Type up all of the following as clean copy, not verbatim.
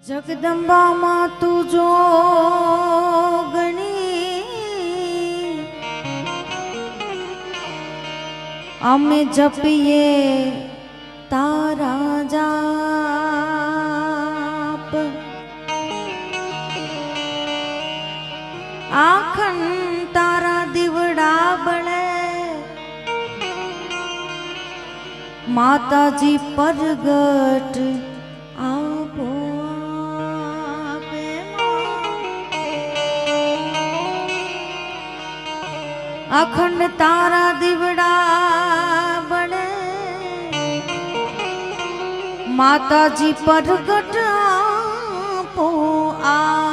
जगदंबा मां तू जो गणी अमे जपिए तारा जाप आखन तारा दिवड़ा बड़े माता जी परगट आपो अखंड तारा दिवड़ा बड़े माता जी परगट आपो आप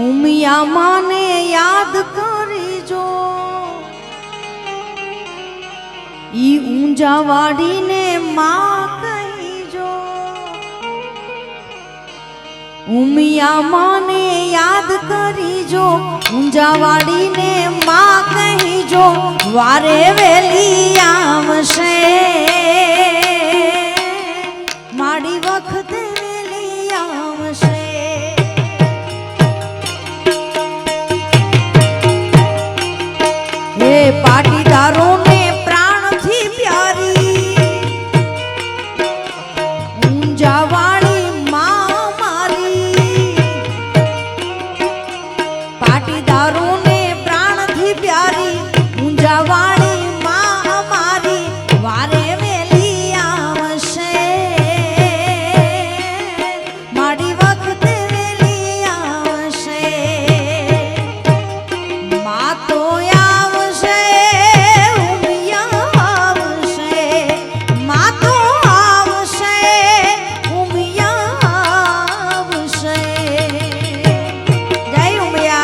उमिया माने याद करी जो ई ऊंजा वाड़ी ने माँ कही जो उमिया माने याद करी जो ऊंजावाड़ी ने माँ कही जो वारे वेली आवशे माड़ी वखत वेली आवशे ये पाटीदारों ने प्राण थी प्यारी ऊंजावाड़ी पाटीदारों ने प्राण थी प्यारी ऊंजावाड़ी माँ हमारी वारे वेली आवशे माड़ी वक्त वेली आवशे माँ तो आवशे उमिया आवशे माँ तो आवशे उमिया आवशे जय उमिया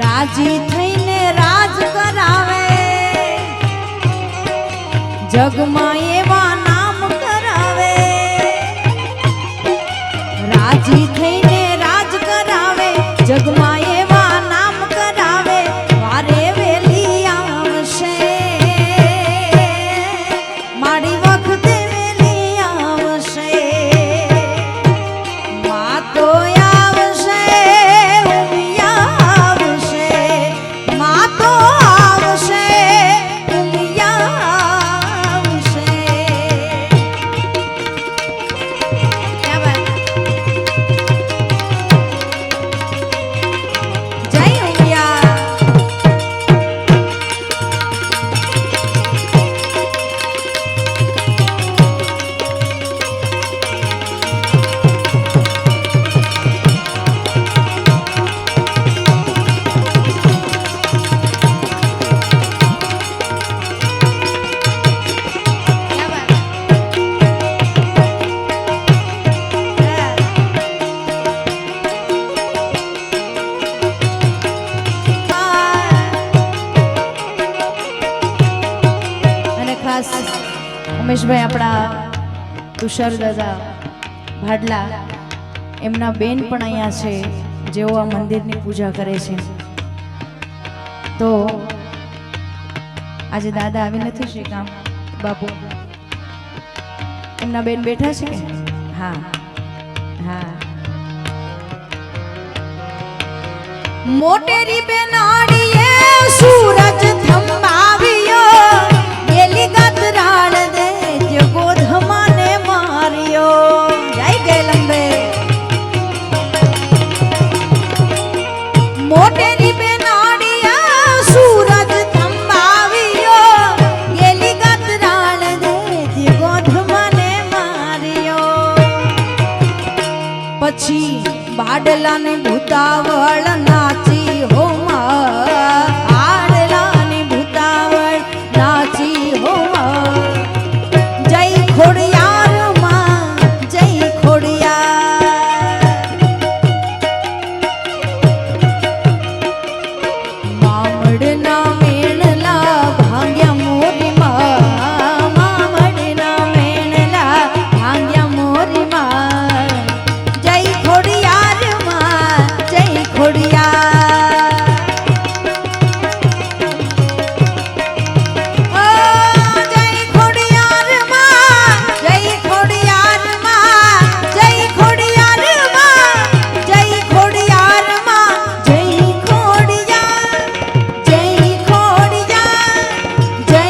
राजी थईने राज करावे जगमा एवा नाम करावे राजी थईने राज करावे जगमा एवा नाम करावे वारे वेली आवशे माड़ी वखत वेली आवशे मां तो उमेशभाई अपना तुषार दादा भाडला एमना बेन पण अहींया छे जेओ आ मंदिरनी पूजा करे छे तो आज दादा आवी नथी श्रीकाम बापू એમના બેન બેઠા છે કે હા હા મોટેરી બેનાડીએ સૂરજ થંભાવ્યો ગેલી ગતરાળ દે જગોધમાને માર્યો જય ગેલંબે મોટેરી બેનાડીએ સૂરજ થંભાવ્યો ગેલી ગતરાળ દે જગોધમાને માર્યો પછી બાડલાની ભૂતાવળ નાચી હોમાં આડલાની ભૂતાવળ નાચી હોમાં જય ખોડિયાર માં જય ખોડિયાર મામડના મેણલા ભાંગ્યા મોરીમાં મામડના મેણલા ભાંગ્યા મોરીમાં જય ખોડિયાર જય ખોડિયાર ઓ જય ખોડિયાર માં જય ખોડિયાર માં જય ખોડિયાર માં જય ખોડિયાર માં જય ખોડિયાર જય ખોડિયાર જય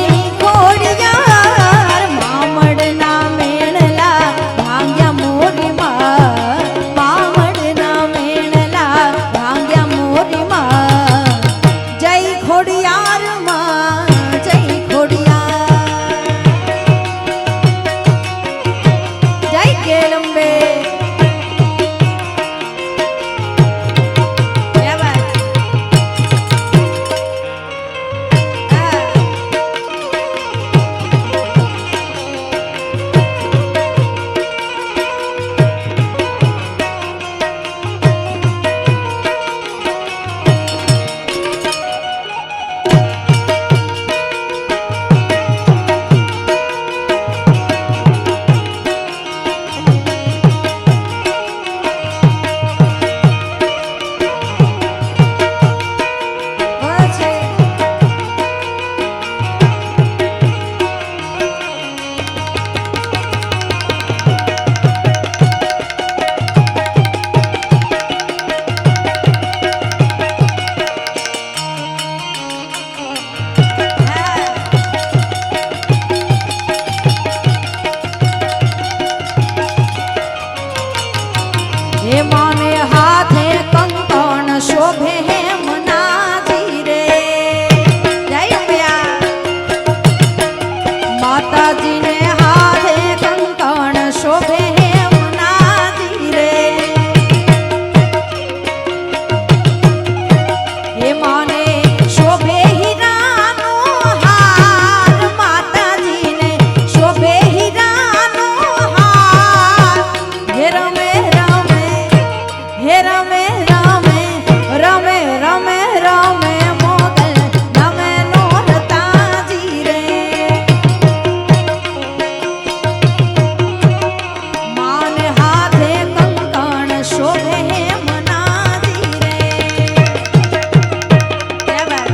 ખોડિયાર મામડના મેણલા ભાંગ્યા મોરીમાં મામડના મેણલા ભાંગ્યા મોરીમાં જય ખોડિયાર માં જય ખોડિયાર જય ગેલંબે क्या बात हे माने हाथे कंकण शोभे है मनाजी रे जय अंबिया माताजी ने हाथे कंकण शोभे है मनाजी रे हे माने शोभे हीरानो हार माताजी ने शोभे हीरानो हार हे रमे हे रमे रमे रमे रमे रमे मोगल रमे नोरताजी रे मान हाथे कंकण शोभे है मनाजी रे क्या बात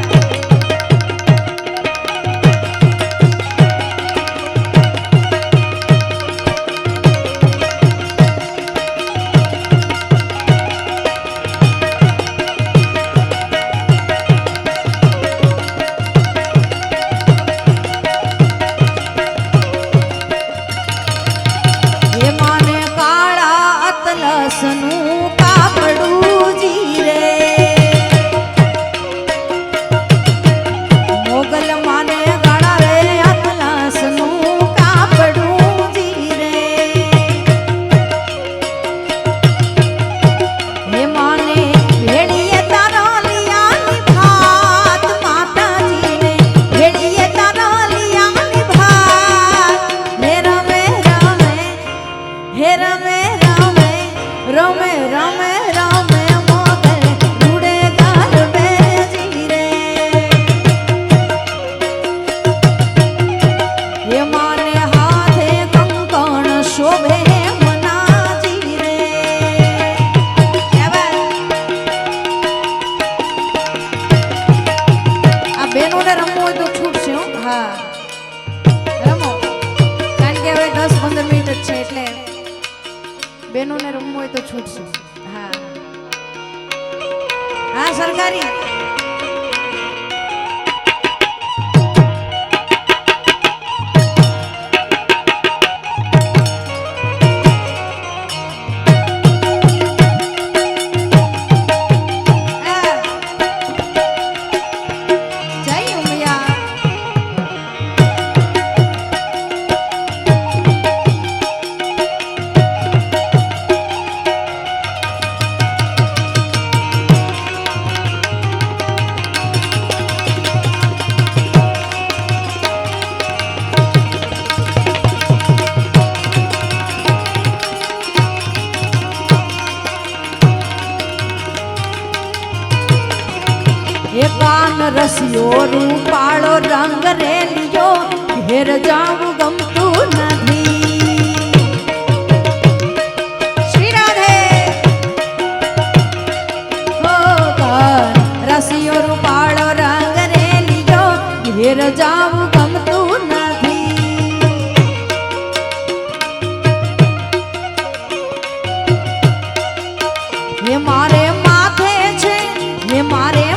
हे माने काळा अतलसનું કાપડું જી રે મોગલ માને કાળા રે અતલસનું કાપડું જી રે હે માને ભેળીએ તારા લિયાની ભાત માતાજીને ભેળીએ તારા લિયાની ભાત હે રમે રમે હે રમે રમે રમે રમે રમે મોગલ ઉડે ગરબે જી રે હે માને હાથે કંકણ શોભે મનાજી રે क्या बात આ બેનોને રમવું હોય તો છૂટશે હો હા રમો કારણ કે હવે 10-15 મિનિટ જ છે એટલે બેનોને રમવું હોય તો છૂટશે હા સરકારી કાન રસિયો રૂપાળો રંગ રેલિયો ઘેર જાવું ગમતું નથી શ્રી રાધે હો કાન રસિયો રૂપાળો રંગ રેલિયો ઘેર જાવું ગમતું નથી હે મારે માથે છે હે મારે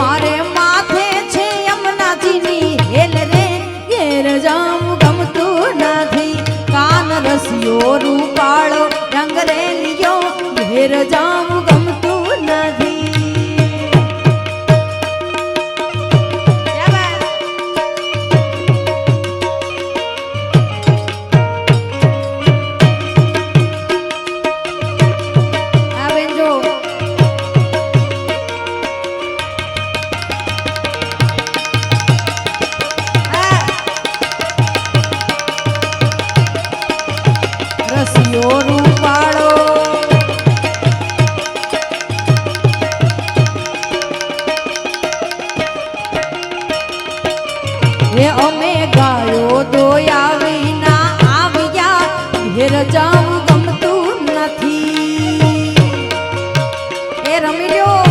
મારે માથે છે યમુનાજીની હેલ રે ઘેર જાવું ગમતું નથી કાન રસિયો રૂપાળો રંગ રેલિયો ઘેર જાવું ગમતું નથી રસિયો રૂપાળો હે અમે ગાયો દોયા વિના આવ્યા ઘેર જાવું ગમતું નથી એ રમી લ્યો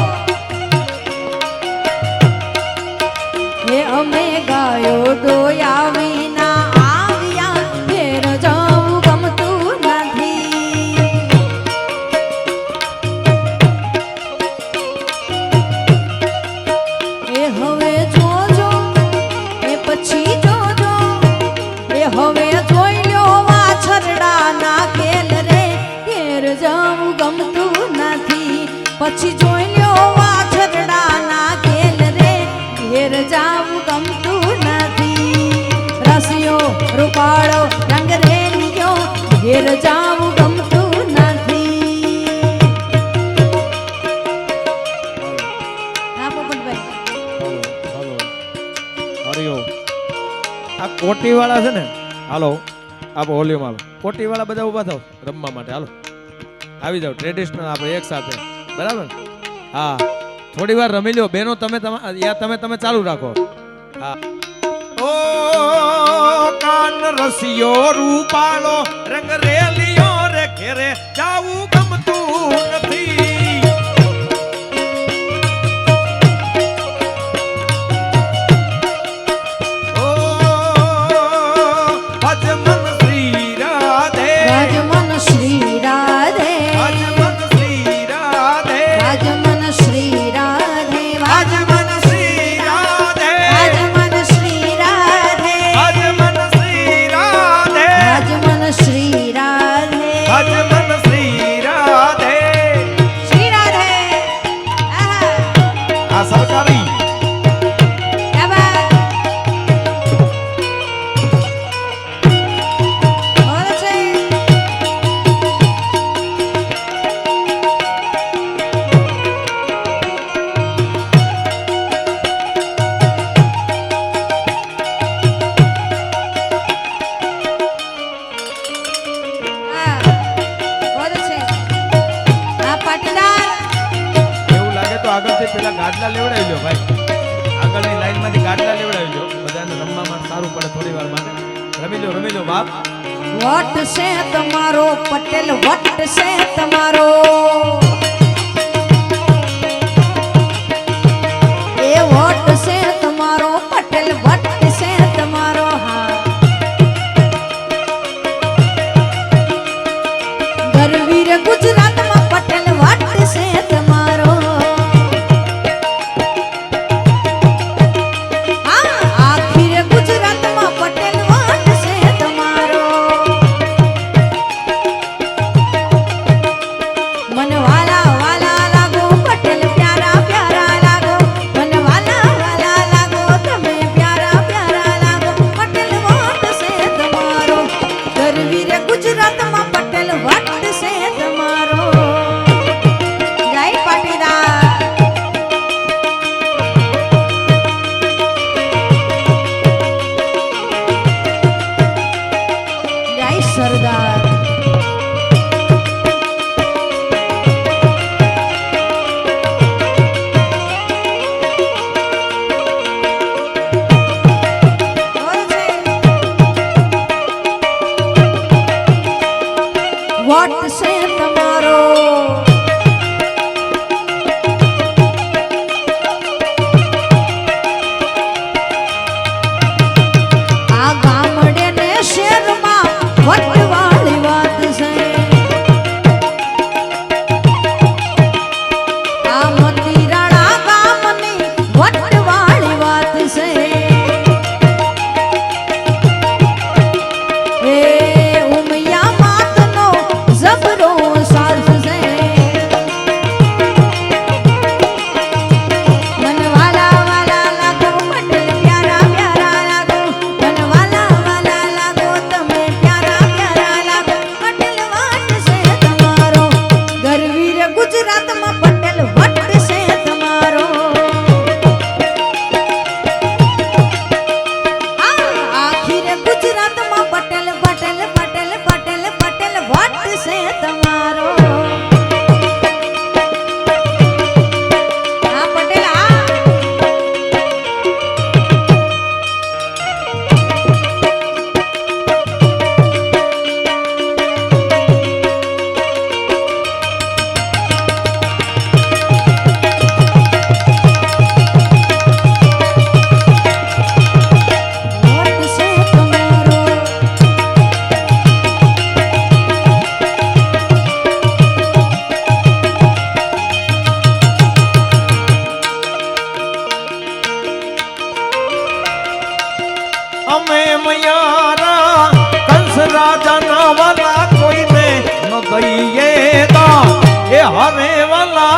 હે અમે ગાયો દોયા વિના આવ્યા ઘેર જાવું ગમતું નથી એ હવે જોજો એ પછી જોજો એ હવે જોઈ લ્યો વાછરડા ના ખેલ રે ઘેર જાવું ગમતું નથી પછી જોઈ લ્યો વાછરડા ના ખેલ રે ઘેર જાવું ગમતું નથી રસિયો રૂપાળો રંગ રેલિયો ઘેર જાવું ગમતું નથી હા પોપટભાઈ હરિયો આ કોટી વાળા છે ને હાલો આપો વોલ્યુમ હાલો કોટી વાળા બધા ઉભા થાવ રમવા માટે હાલો આવી જાવ ટ્રેડિશનલ આપણે એક સાથે બરાબર હા થોડી વાર રમી લ્યો બેનો તમે ચાલુ રાખો હા ઓ કાન રસિયો રૂપાળો રંગ રેલિયો રે ઘેરે જાવું ગમતું નથી પેલા ગાડલા લેવડાવી લો ભાઈ આગળની લાઈનમાંથી ગાડલા લેવડાવી લો બધાને રમવામાં સારું પડે થોડી વાર માટે રમી લો બાપ વટ છે તમારો પટેલ વટ છે તમારો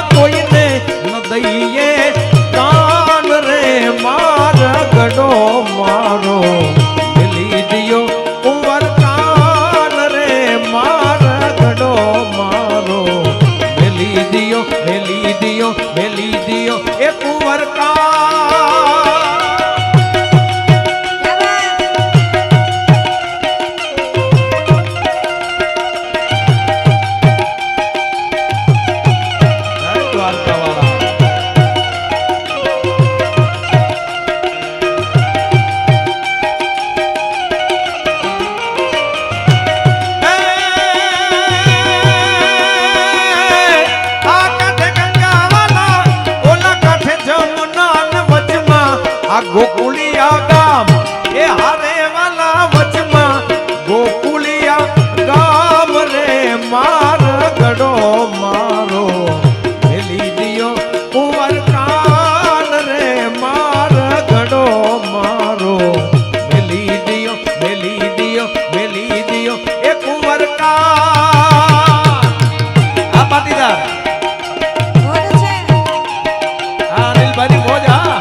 કોઈને ન દઈએ દાન રે માર ગડો મારો મેલી દિયો કુંવર કાન રે માર ગડો મારો મેલી દિયો મેલી દિયો મેલી દિયો એ કુંવર કાન ગોકુલિયા ગામ એ હારે વાલા વચમાં ગોકુલિયા ગામ રે માર ગડો મારો મેલી દિયો કુંવર કાન રે માર ગડો મારો મેલી દિયો મેલી દિયો મેલી દિયો એ કુંવર કાન આ પાટીદાર હા અનિલભાઈ મોજ હા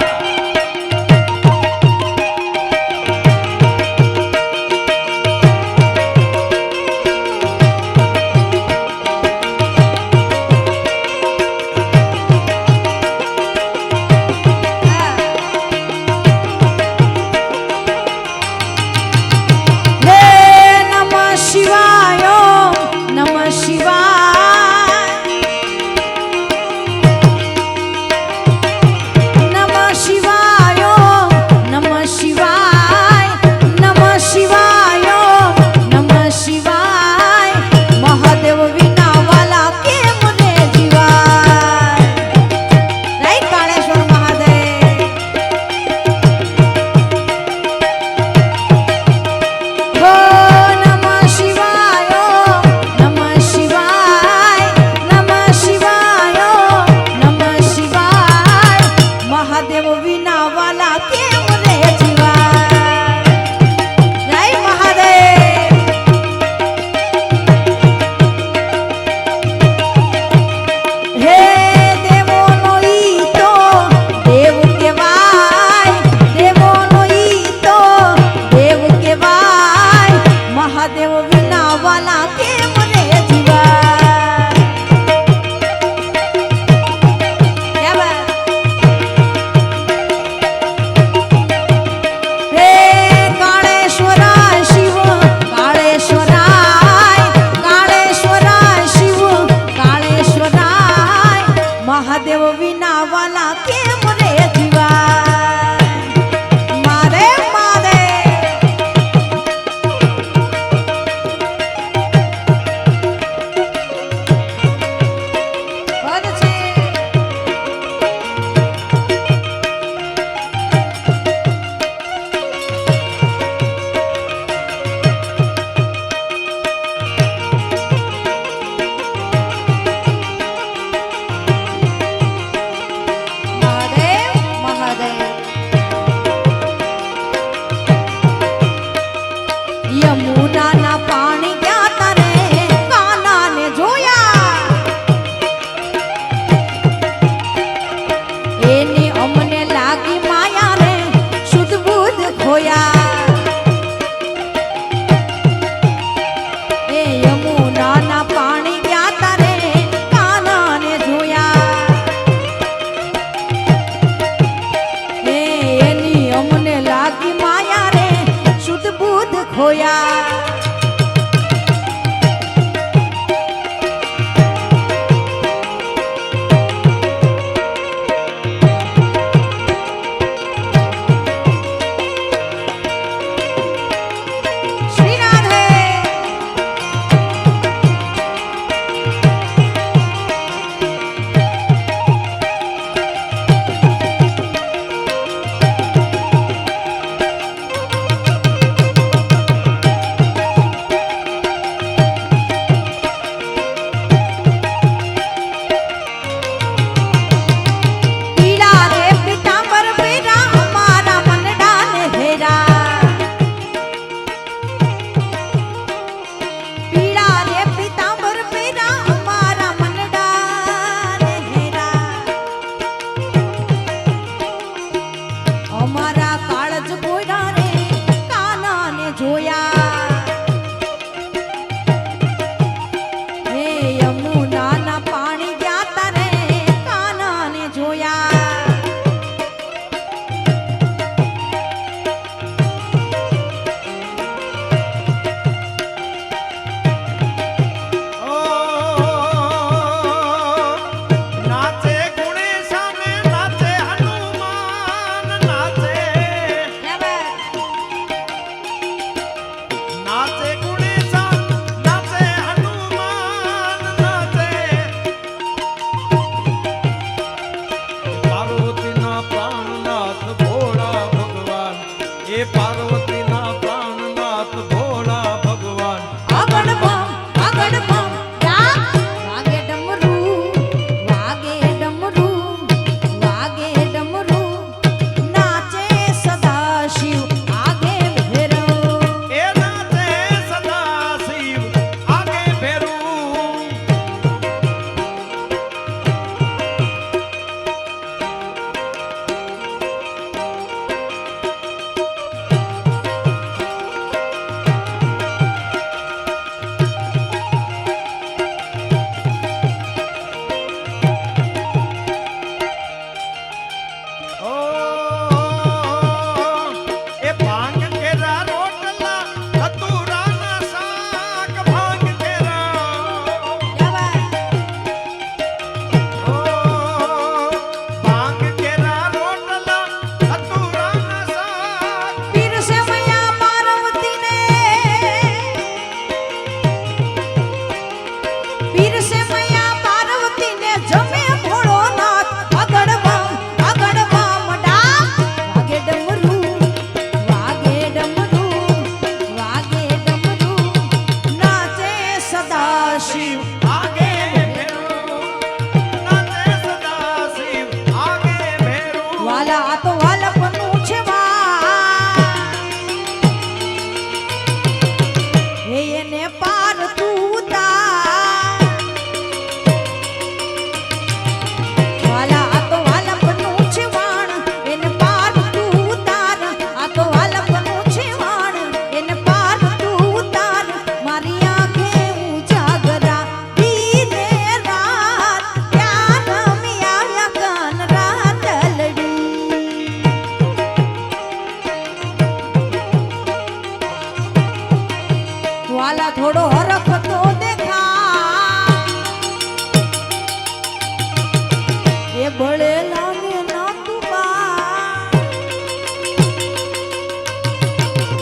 બળેલા ને નાતું બા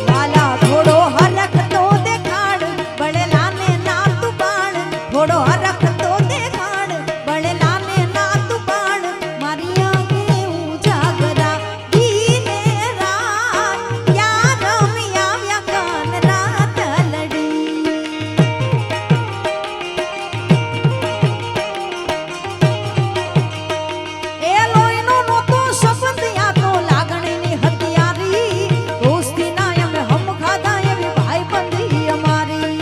વાલા થોડો હરખ તો દેખાડ બળેલા ને નાતું બાણ થોડો હરખ તો દેખાડ બળેલા ને નાતું બાણ મારી આંખે ઉજાગરા દીને રાત યાર મી આવ્યા કાન રાત લડી એ લોહીનો નહોતો શબ્દ યા તો લાગણીની હથિયારી દોસ્તીના અમે હમ ખાધા એવી ભાઈબંધી અમારી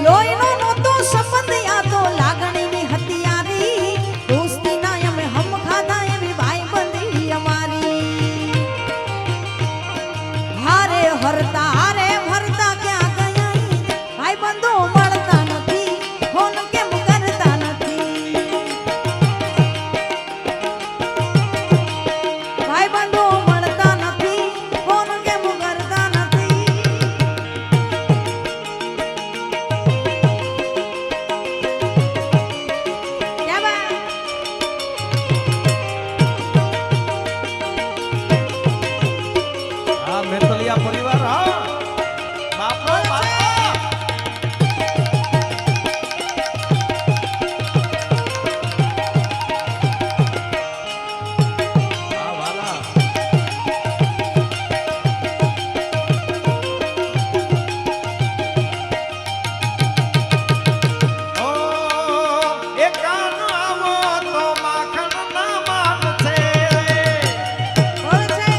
લોહીનો નહોતો શબ્દ યા તો લાગણીની હથિયારી દોસ્તીના અમે હમ ખાધા એવી ભાઈબંધી અમારી હારે હરતા હારે ભરતા ક્યાં ગયા ભાઈબંધો મળતા નથી ફોન કેમ કરતા નથી ભાઈબંધો મળતા નથી ફોન કેમ કરતા નથી ક્યાં બા હા મેતલિયા પરિવાર હા બાપો બાપા હા વાલા ઓ એકાન આવો તો માખણ ના માન છે બોલ છે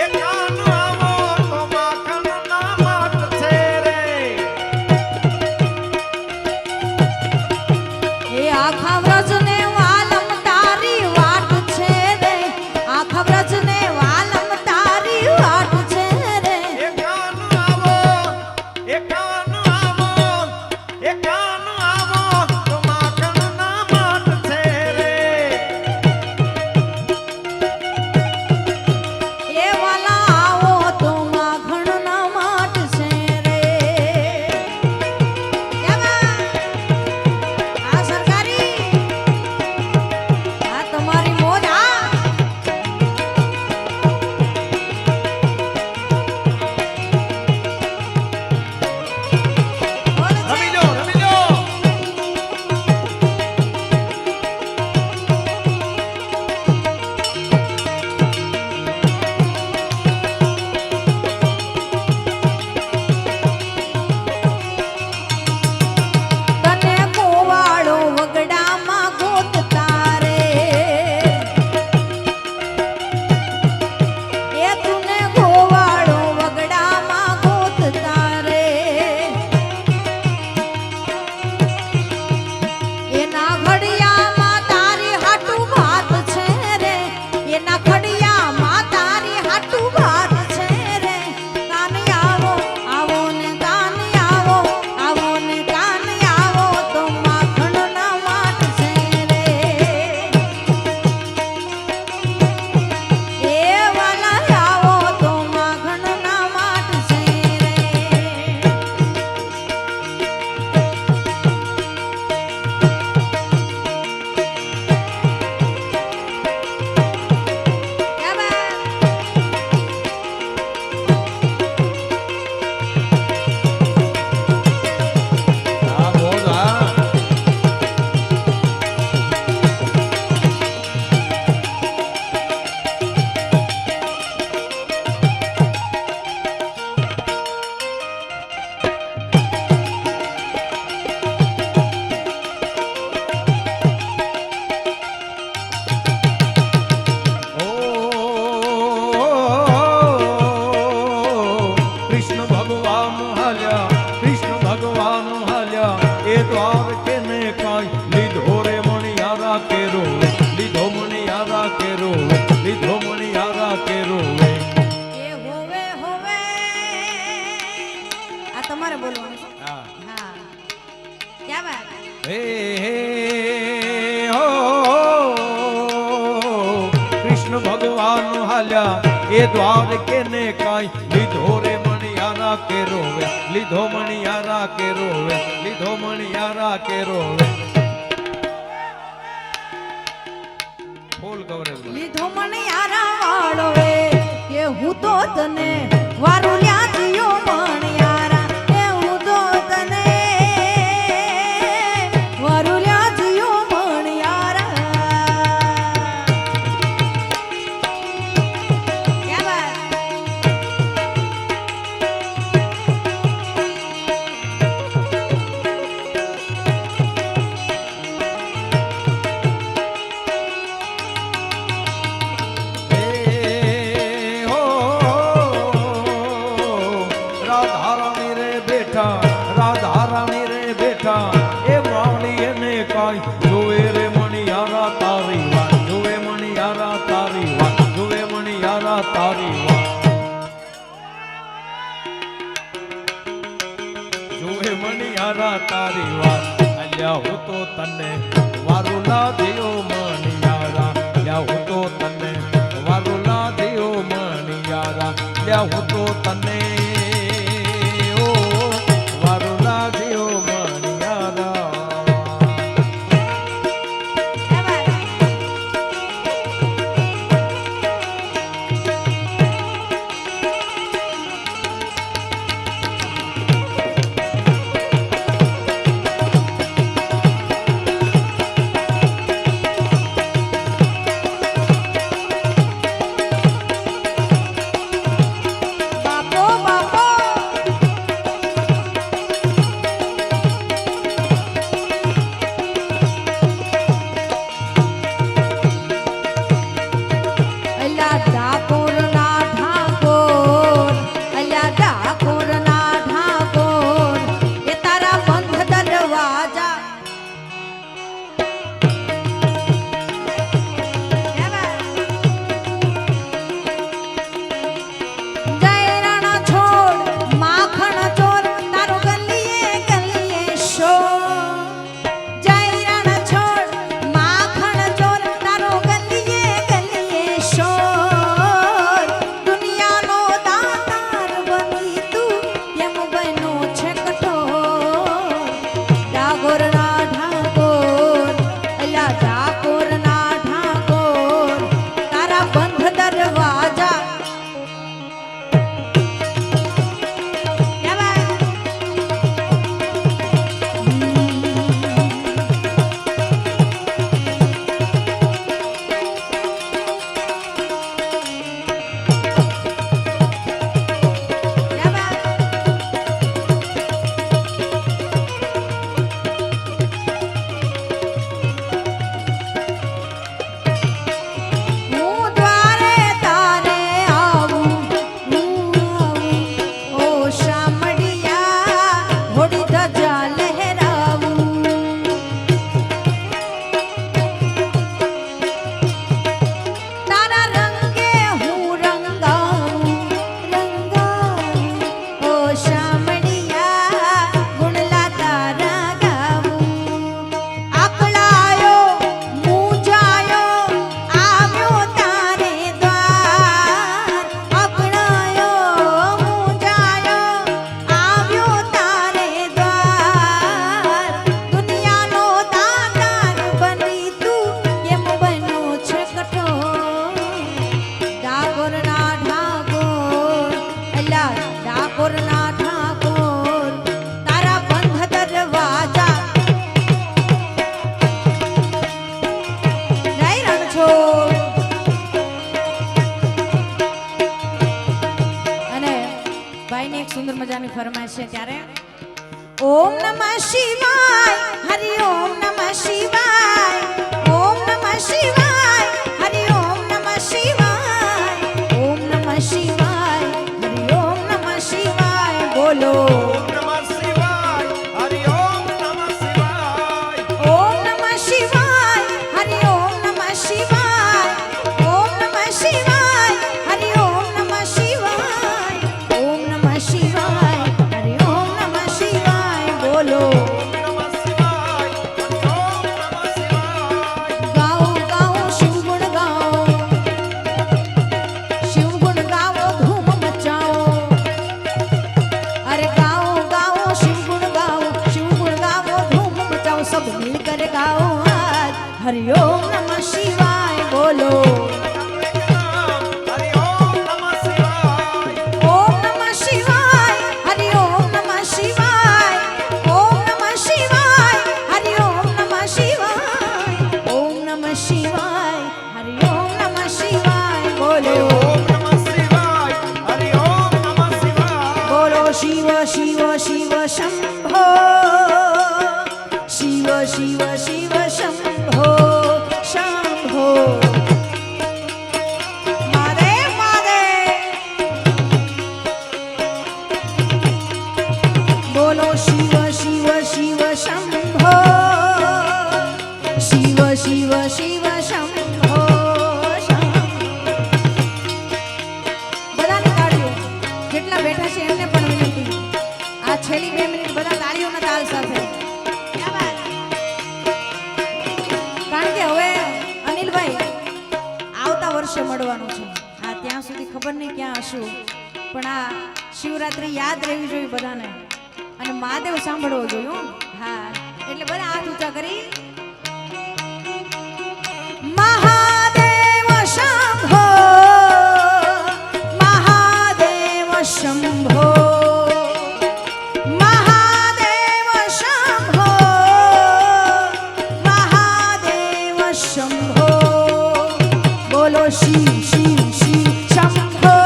એકાન આવો તો માખણ ના માન છે રે એ આખા વ્રજને વાલમ તારી વાટ છે રે આખા વ્રજને વાલમ તારી વાટ છે રે એકાન આવો તો માખણ ના માન છે રે એ વાલા આવો તો માખણ ના માટ છે રે ક્યાં બા આ સરકારી આ તમારી મોજ આ બોલ છે. રમી લો રમી લો તને ગોવાળો વગડામાં ગોતતા રે એ તુને ગોવાળો વગડામાં ગોતતા રે એના ઘડિયામાં તારી હાટુ ભાત છે રે એના ઘડિયામાં તારી હાટુ ભાત છે રે કાન આવો આવો ને કાન આવો આવો ને કાન આવો તો માખણ ના માટ છે રે એ વાલા આવો તો માખણ ના માટ છે રે ક્યાં બા હા બોલ હા ઓ કૃષ્ણ ભગવાન હાલ્યા કૃષ્ણ ભગવાન હાલ્યા એ દ્વાર કે ને કાંઈ લીધો રે મણિયારા કેરો લીધો મણિયારા કેરો લીધો મણિયારા કેરો એ હોવે હોવે આ તમારે બોલવાનું છે હા હા ક્યાં વાત હે હો કૃષ્ણ ભગવાન હાલ્યા એ દ્વાર કે ને કાંઈ લીધો રે મણિયારા કે રોવે લીધો મણિયારા કે રોવે લીધો મણિયારા કે રોવે ફૂલ કવરેજ લીધો મને યારા વાળો રે કે હું તો તને વારું લ્યા દિયો મણિયારા કે હું તો તને વારું લ્યા દિયો મણિયારા क्या बात રાધા રાણી રે બેઠા એ માવડી એને કાઈ જોવે રે મણિયારા તારી વાત જોવે મણિયારા તારી વાત જોવે મણિયારા તારી વાત જોવે મણિયારા તારી વાત અલ્યા હું તો તને વારું લાદ્યો મણિયારા અલ્યા હું તો તને વારું લાદ્યો મણિયારા અલ્યા હું તો તને મજાની ફરમાઈશ છે ત્યારે ઓમ નમઃ શિવાય હરિ ઓમ નમઃ શિવાય ઓમ નમઃ શિવાય હરિ ઓમ નમઃ શિવાય ઓમ નમઃ શિવાય હરિ ઓમ નમઃ શિવાય બોલો ઓમ નમઃ શિવાય હરિ ઓમ નમઃ શિવાય ઓમ નમઃ શિવાય હરિ ઓમ નમઃ શિવાય ઓમ નમઃ શિવાય હરિ ઓમ નમઃ શિવાય ઓમ નમઃ શિવાય હરિ ઓમ નમઃ શિવાય બોલો ઓમ નમઃ શિવાય હરિ ઓમ નમઃ શિવાય ગાઓ ગાઓ હરિઓમ નમઃ શિવાય બોલો હરિ ઓમ નમઃ શિવાય ઓમ નમઃ શિવાય હરિઓમ નમઃ શિવાય ઓમ નમઃ શિવાય હરિઓમ નમઃ શિવાય ઓમ નમઃ શિવાય હરિઓમ નમઃ શિવાય બોલો ઓમ નમઃ શિવાય હરિ ઓમ નમઃ શિવાય બોલો શિવ શિવ શિવ શંભો શિવ શિવ શિવ શંભો શંભો મહાદેવ મહાદેવ બોલો શિવ શિવ શિવ શંભો શિવ શિવ શિવ શંભો શંભો બધાને તાળીઓ જેટલા બેઠા છે એમને પણ વિનંતી આ છેલ્લી 2 મિનિટ બધા તાળીઓના તાલ સાથે કારણ કે હવે અનિલભાઈ આવતા વર્ષે મળવાનું છે હા ત્યાં સુધી ખબર નહીં ક્યાં હશું પણ આ શિવરાત્રી યાદ રહેવી જોઈએ બધાને અને મહાદેવ સાંભળવો જોઈએ હો. હા એટલે બધા હાથ ઊંચા કરી મહાદેવ શંભો મહાદેવ શંભો મહાદેવ શંભો મહાદેવ શંભો બોલો શિવ શિવ શિવ શંભો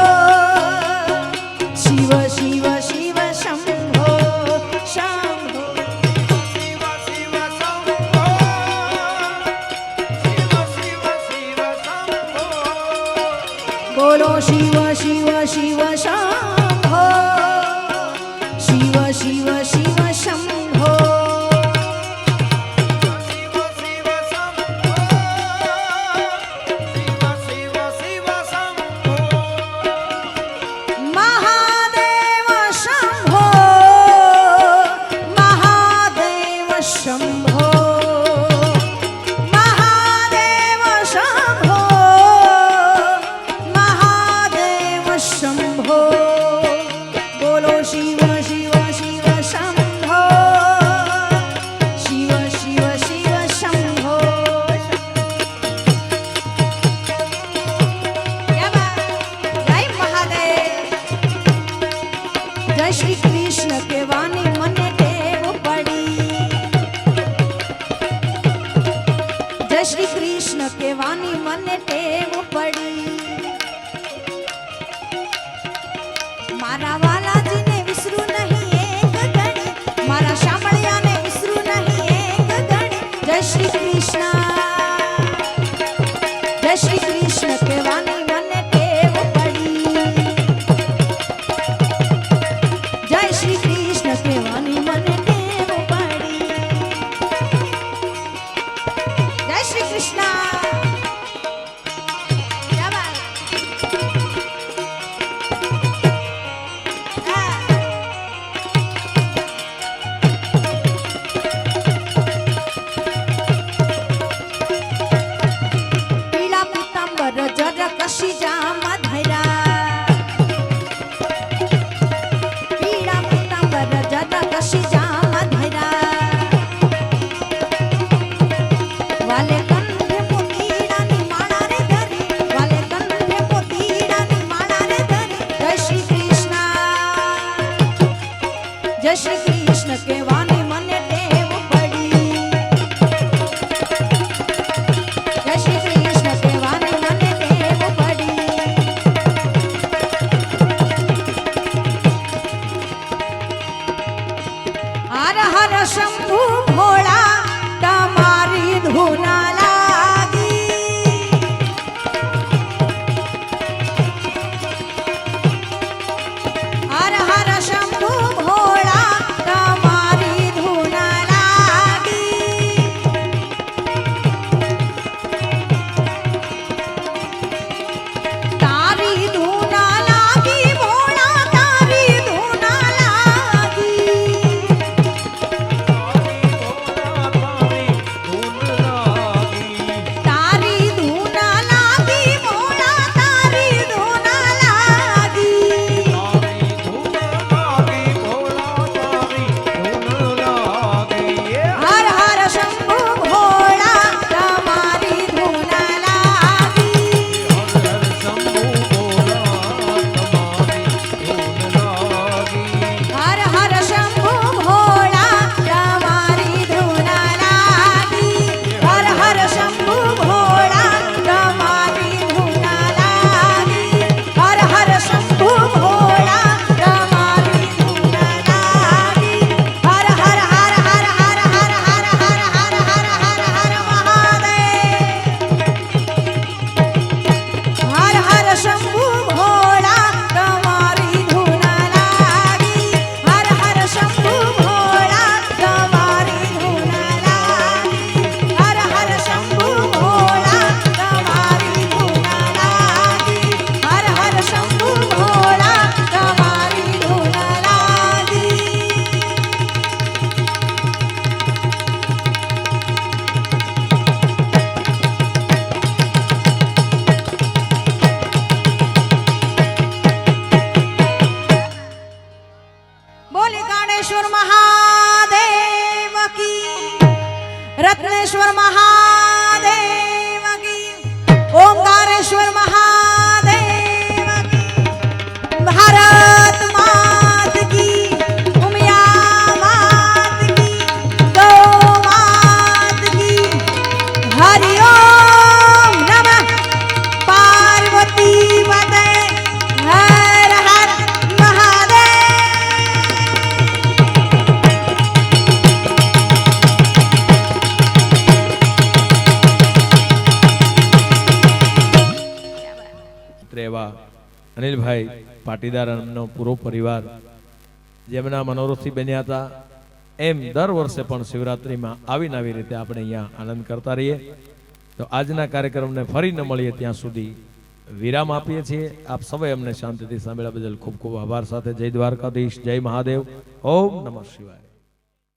શિવ શિવ શિવ શંભો શંભો શિવ શિવ શંભો શિવ શિવ શિવ શંભો બોલો શિવ શિવ શિવ શંભો શિવ શિવ શિવ શંભો શિવ શિવ શંભો શિવ શિવ શિવ શંભો મહાદેવ શંભો મહાદેવ શંભો મહાદેવ શંભો મહાદેવ શંભો બોલો શિવ શિવ શિવ શંભો શિવ શિવ શિવ શંભો क्या बात? जय महादेव जय श्री कृष्ण के वाणी मने टेव पड़ी जय श्री कृष्ण के वाणी मने टेव पड़ी मारा वालाजी ने विसरू नहीं एक घड़ी मारा शामળિયા ने विसरू नहीं एक घड़ी जय श्री कृष्ण जय श्री कृष्ण के वाणी मने टेव पड़ी जय श्री कृष्ण के वाणी मने टेव पड़ी जय श्री कृष्ण क्या बात? हाँ। પીળા પીતાંબર જરા કશી જામાં ધર્યા પીળા પીતાંબર જરા કશી જામાં ધર્યા વાલે કંઠે પોતીડાની માળા રે ધરી વાલે કંઠે પોતીડાની માળા રે ધરી જય શ્રી કૃષ્ણ જય શ્રી કૃષ્ણ કે વાણી મને ટેવ પડી जय श्री कृष्ण के वाणी मने टेव पड़ी हर हर शंभु भोला तमारी धुना लागी हर हर शंभु भोला तमारी धुना लागी तारी धुना लागी भोला तारी धुना लागी રત્નેશ્વર મહાદેવ કી, ઓમકારેશ્વર મહાદેવ કી, ભારત માત કી, ઉમિયા માત કી, ગૌ માત કી, હરિ ઓમ નમઃ પાર્વતી પતે, હર હર મહાદેવ. એવા અનિલભાઈ પાટીદાર નો પૂરો પરિવાર જેમના મનોરથથી બન્યા હતા, એમ દર વર્ષે પણ શિવરાત્રીમાં આવીને આવી રીતે આપણે અહીંયા આનંદ કરતા રહીએ. તો આજના કાર્યક્રમને ફરી ન મળીએ ત્યાં સુધી વિરામ આપીએ છીએ. આપ સૌએ અમને શાંતિથી સાંભળ્યા બદલ ખૂબ ખૂબ આભાર સાથે જય દ્વારકાધીશ, જય મહાદેવ, ઓમ નમઃ શિવાય.